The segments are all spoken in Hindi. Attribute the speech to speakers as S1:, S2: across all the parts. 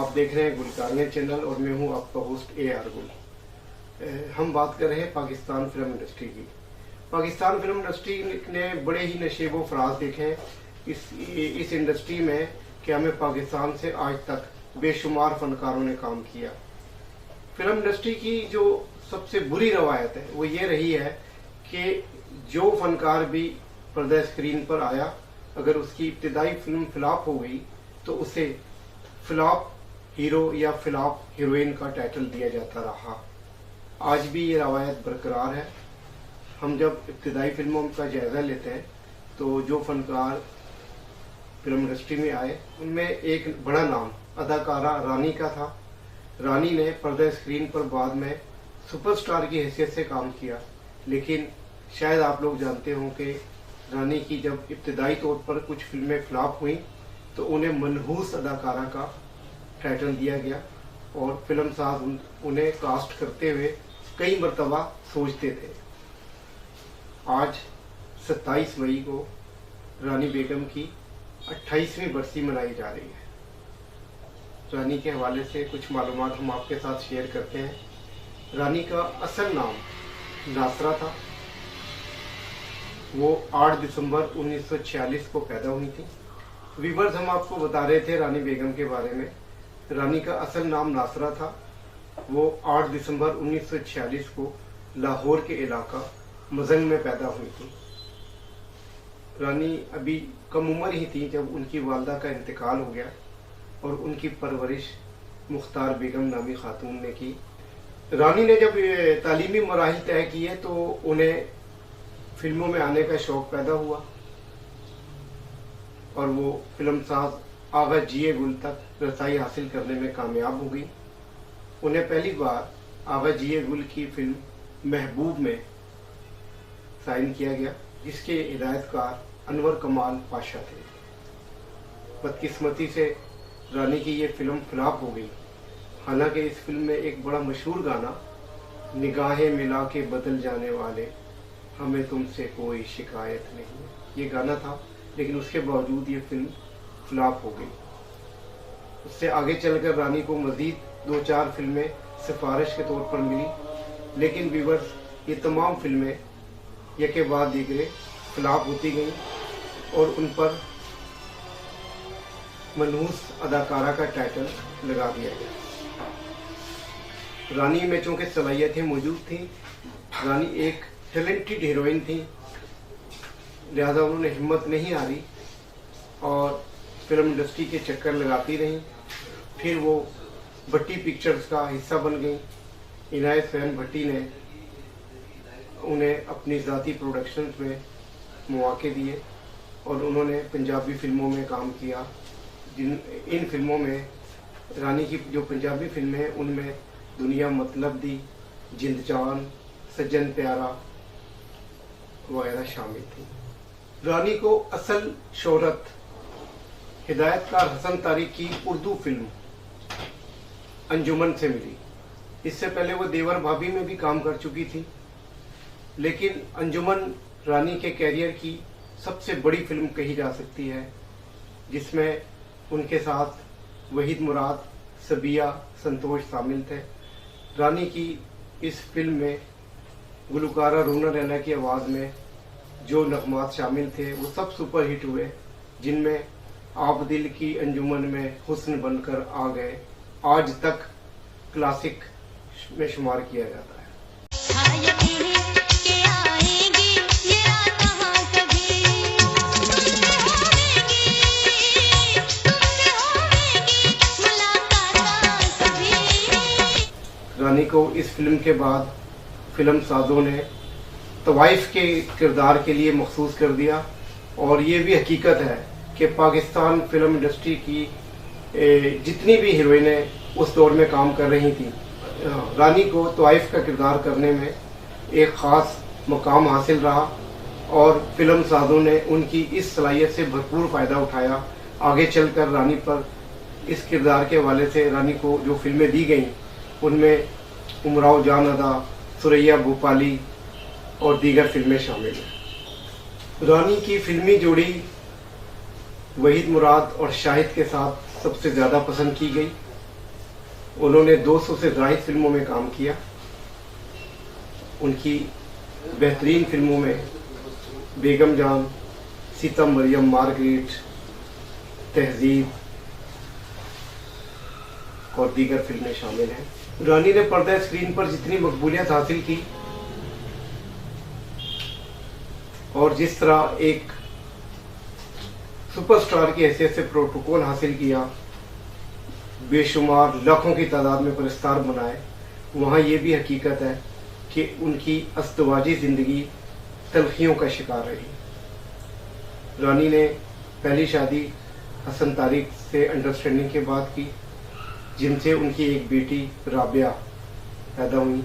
S1: आप देख रहे हैं गुलकारियाँ चैनल और मैं हूं आपका होस्ट AR गुल। हम बात कर रहे हैं पाकिस्तान फिल्म इंडस्ट्री की। पाकिस्तान फिल्म इंडस्ट्री ने बड़े ही नशेबो फराज देखे हैं इस इंडस्ट्री में कि हमें पाकिस्तान से आज तक बेशुमार फनकारों ने काम किया। फिल्म इंडस्ट्री की जो सबसे बुरी रवायत है वो ये रही है कि जो फनकार भी पर्दा स्क्रीन पर आया, अगर उसकी इब्तिदाई फिल्म फ्लॉप हो गई तो उसे फ्लॉप हीरो या फ्लॉप हीरोइन का टाइटल दिया जाता रहा। आज भी ये रवायत बरकरार है। हम जब इब्तिदाई फिल्मों का जायजा लेते हैं तो जो फनकार फिल्म इंडस्ट्री में आए उनमें एक बड़ा नाम अदाकारा रानी का था। रानी ने पर्दा स्क्रीन पर बाद में सुपरस्टार की हैसियत से काम किया, लेकिन शायद आप लोग जानते हों कि रानी की जब इब्तिदाई तौर पर कुछ फिल्में फ्लॉप हुई तो उन्हें मनहूस अदाकारा का टाइटल दिया गया और फिल्म साज उन्हें कास्ट करते हुए कई मरतबा सोचते थे। आज 27 मई को रानी बेगम की 28वीं बरसी मनाई जा रही है। रानी के हवाले से कुछ मालूमात हम आपके साथ शेयर करते हैं। रानी का असल नाम नासरा था। वो 8 दिसंबर 1946 को पैदा हुई थी। व्यूअर्स, हम आपको बता रहे थे रानी बेगम के बारे में। रानी का असल नाम नासरा था। वो 8 दिसंबर 1946 को लाहौर के इलाका मजंग में पैदा हुई थी। रानी अभी कम उम्र ही थी जब उनकी वालदा का इंतकाल हो गया और उनकी परवरिश मुख्तार बेगम नामी खातून ने की। रानी ने जब तालीमी मराहिल तय किए तो उन्हें फिल्मों में आने का शौक पैदा हुआ और वो फिल्म साज आगा जिए गुल तक रसाई हासिल करने में कामयाब हो गई। उन्हें पहली बार आगा जिए गुल की फिल्म महबूब में साइन किया गया, जिसके हिदायतकार अनवर कमाल पाशा थे। बदकिस्मती से रानी की ये फिल्म फ्लॉप हो गई। हालांकि इस फिल्म में एक बड़ा मशहूर गाना निगाहें मिला के बदल जाने वाले हमें तुमसे कोई शिकायत नहीं, ये गाना था, लेकिन उसके बावजूद ये फिल्म फ्लॉप हो गई। उससे आगे चलकर रानी को मजीद 2-4 फिल्में सिफारिश के तौर पर मिली, लेकिन व्यूअर्स, ये तमाम फिल्में एक के बाद दीगरे फ्लॉप होती गईं और उन पर मनहूस अदाकारा का टाइटल लगा दिया गया। रानी में चूंकि सलाहियतें मौजूद थी, रानी एक टैलेंटेड हीरोइन थी, लिहाजा उन्होंने हिम्मत नहीं हारी और फिल्म इंडस्ट्री के चक्कर लगाती रहीं। फिर वो भट्टी पिक्चर्स का हिस्सा बन गई। इनायत फैन भट्टी ने उन्हें अपनी ज़ाती प्रोडक्शंस में मौके दिए और उन्होंने पंजाबी फिल्मों में काम किया। इन फिल्मों में रानी की जो पंजाबी फिल्में हैं उनमें दुनिया मतलब दी, जिंद जान, सज्जन प्यारा वगैरह शामिल थी। रानी को असल शोहरत हिदायतकार हसन तारिक की उर्दू फिल्म अंजुमन से मिली। इससे पहले वो देवर भाभी में भी काम कर चुकी थी, लेकिन अंजुमन रानी के कैरियर की सबसे बड़ी फिल्म कही जा सकती है, जिसमें उनके साथ वहीद मुराद, सबिया, संतोष शामिल थे। रानी की इस फिल्म में गुलकारा रूना रैना की आवाज़ में जो नगमात शामिल थे वो सब सुपर हिट हुए, जिनमें आप दिल की अंजुमन में हुस्न बनकर आ गए आज तक क्लासिक में शुमार किया जाता है। रानी को इस फिल्म के बाद फिल्म साजों ने तवाइफ के किरदार के लिए मखसूस कर दिया और ये भी हकीकत है कि पाकिस्तान फिल्म इंडस्ट्री की जितनी भी हीरोइनें उस दौर में काम कर रही थी, रानी को तवाइफ का किरदार करने में एक ख़ास मकाम हासिल रहा और फिल्म साजों ने उनकी इस सलाहियत से भरपूर फ़ायदा उठाया। आगे चलकर रानी पर इस किरदार के हवाले से रानी को जो फिल्में दी गईं उनमें उमराव जान अदा, सुरैया भोपाली और दीगर फिल्में शामिल हैं। रानी की फिल्मी जोड़ी वहीद मुराद और शाहिद के साथ सबसे ज़्यादा पसंद की गई। उन्होंने 200 से ज़ायद फिल्मों में काम किया। उनकी बेहतरीन फिल्मों में बेगम जान, सीता मरियम, मार्गरेट, तहजीब और दीगर फिल्में शामिल हैं। रानी ने पर्दा स्क्रीन पर जितनी मकबूलियत हासिल की और जिस तरह एक सुपरस्टार की हैसियत से प्रोटोकॉल हासिल किया, बेशुमार लाखों की तादाद में पुरस्कार बनाए, वहाँ ये भी हकीकत है कि उनकी अस्तवाजी ज़िंदगी तलखियों का शिकार रही। रानी ने पहली शादी हसन तारिक से अंडरस्टैंडिंग के बाद की, जिनसे उनकी एक बेटी राबिया पैदा हुई,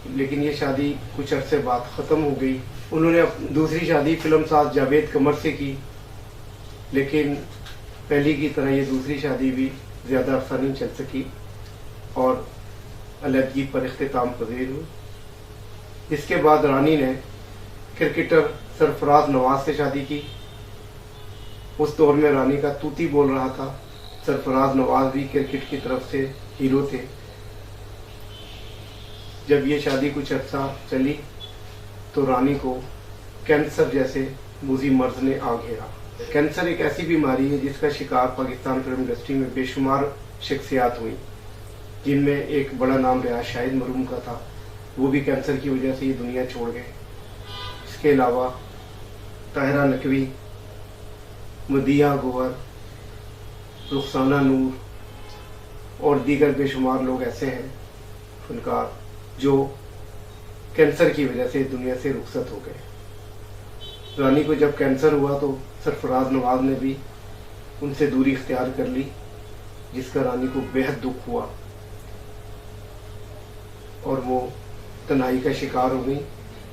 S1: लेकिन ये शादी कुछ अरसे बाद ख़त्म हो गई। उन्होंने दूसरी शादी फिल्मसाज जावेद कमर से की, लेकिन पहली की तरह ये दूसरी शादी भी ज़्यादा अरसा नहीं चल सकी और अलहदगी पर इख्तिताम पजीर हुई। इसके बाद रानी ने क्रिकेटर सरफराज नवाज से शादी की। उस दौर में रानी का तूती बोल रहा था। सरफराज नवाज भी क्रिकेट की तरफ से हीरो थे। जब ये शादी कुछ अर्सा चली तो रानी को कैंसर जैसे मुज़ी मर्ज ने आ घेरा। कैंसर एक ऐसी बीमारी है जिसका शिकार पाकिस्तान फिल्म इंडस्ट्री में बेशुमार शख्सियात हुई, जिनमें एक बड़ा नाम रहा शाहिद मरूम का था। वो भी कैंसर की वजह से ये दुनिया छोड़ गए। इसके अलावा ताहिरा नकवी, मदिया गोवर, रुखसाना नूर और दीगर बेशुमार लोग ऐसे हैं फनकार जो कैंसर की वजह से दुनिया से रुखसत हो गए। रानी को जब कैंसर हुआ तो सरफराज नवाज ने भी उनसे दूरी इख्तियार कर ली, जिसका रानी को बेहद दुख हुआ और वो तन्हाई का शिकार हो गई।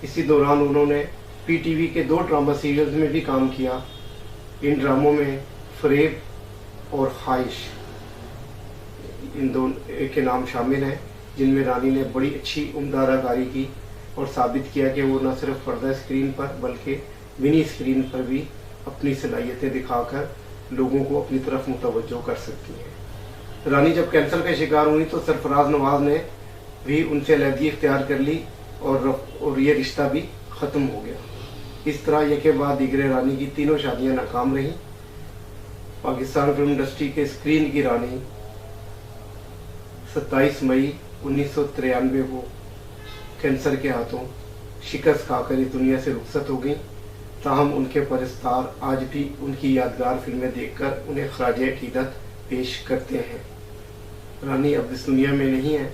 S1: इसी दौरान उन्होंने पीटीवी के 2 ड्रामा सीरियल्स में भी काम किया। इन ड्रामों में फरेब और ख्वाहिश, इन दोनों के नाम शामिल हैं, जिनमें रानी ने बड़ी अच्छी उम्दा अदाकारी की और साबित किया कि वो न सिर्फ पर्दा स्क्रीन पर बल्कि मिनी स्क्रीन पर भी अपनी सलाहियतें दिखाकर लोगों को अपनी तरफ मुतवज्जो कर सकती हैं। रानी जब कैंसर का शिकार हुई तो सरफराज नवाज ने भी उनसे अलहदगी इख्तियार कर ली और ये रिश्ता भी ख़त्म हो गया। इस तरह एक के बाद दीगरे रानी की तीनों शादियां नाकाम रहीं। पाकिस्तान फिल्म इंडस्ट्री के स्क्रीन की रानी 27 मई 1993 को कैंसर के हाथों शिकस्त खाकर इस दुनिया से रुखसत हो गई। ताहम उनके परस्तार आज भी उनकी यादगार फिल्में देखकर उन्हें खराज अकीदत पेश करते हैं। रानी अब इस दुनिया में नहीं है,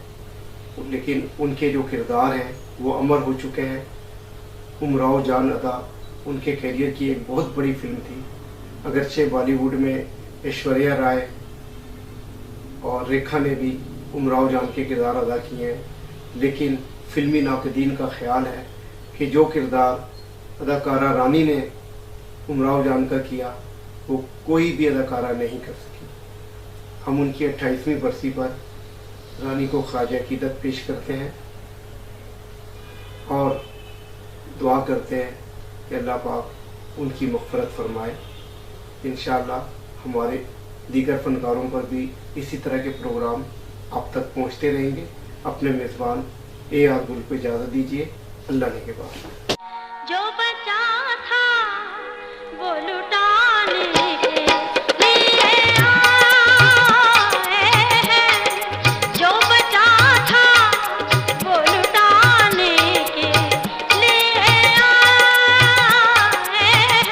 S1: लेकिन उनके जो किरदार हैं वो अमर हो चुके हैं। उमराव जान अदा उनके करियर की एक बहुत बड़ी फिल्म थी। अगरचे बॉलीवुड में ऐश्वर्या राय और रेखा ने भी उमराव जान के किरदार अदा किए हैं, लेकिन फिल्मी नाक़दीन का ख्याल है कि जो किरदार अदाकारा रानी ने उमराव जान का किया वो कोई भी अदाकारा नहीं कर सकी। हम उनकी 28वीं बरसी पर रानी को ख्वाज अकीदत पेश करते हैं और दुआ करते हैं कि अल्लाह पाक उनकी मग़फ़िरत फरमाए। इंशाअल्लाह हमारे दीगर फ़नकारों पर भी इसी तरह के प्रोग्राम आप तक पहुँचते रहेंगे। अपने मेज़बान AR गुल को इजाज़त दीजिए। अल्लाह ने के बाद
S2: जो बचा था वो लुटा